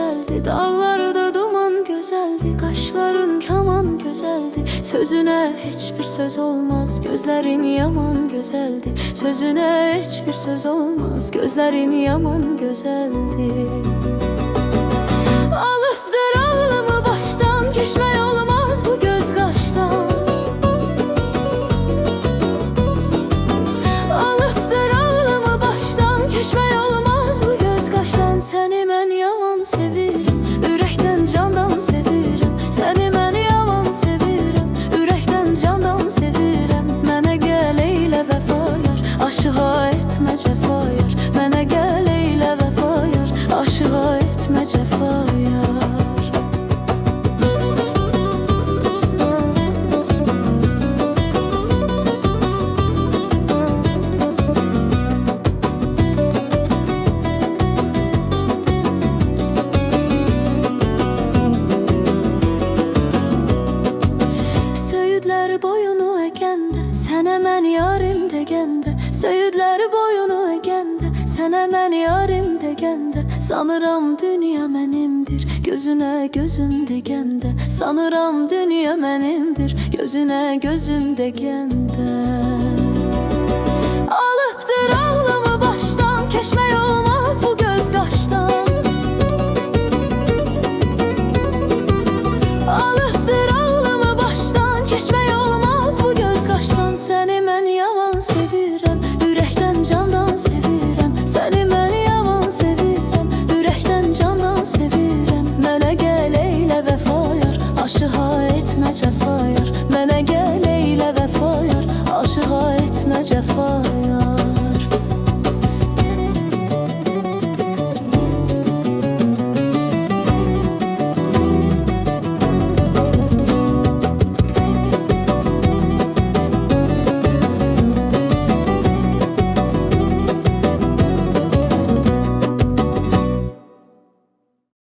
gözəldi, dağlarda duman gözəldi, qaşların kaman gözəldi. Sözüne hiçbir söz olmaz, gözlerin yaman gözəldi. Sözüne hiçbir söz olmaz, gözlerin yaman gözəldi. Alıpdır ağlımı baştan, keçmək olmaz bu göz qaşdan. Alıpdır ağlımı baştan, keçmək olmaz bu göz qaşdan. Səni mən yaman sevirəm, ürəkdən candan sevirəm. Səni mən yaman sevirəm, ürəkdən candan sevirəm. Mənə gəl eylə vəfa yar, aşığa etmə cəfa yar. Mənə gəl eylə vəfa yar, aşığa etmə cəfa yar. Söyüdlər boyunu əkəndə, sənə mən yarim degəndə. Söyüdlər boyunu əkəndə, sənə mən yarim degəndə. Sanıram dünya mənimdir, gözünə gözüm degəndə. Sanıram dünya mənimdir, gözünə gözüm degəndə. Alıpdır ağlımı başdan, keçmək olmaz bu göz qaşdan. Alıpdır ağlımı başdan, keçmək olmaz bu göz qaşdan. Səni mən yaman sevirəm, ürəkdən candan sevirəm. Səni mən yaman sevirəm, ürəkdən candan sevirəm. Mənə gəl eylə vəfa yar, aşığa etmə cəfa yar. Mənə gəl eylə vəfa yar, aşığa etmə cəfa yar.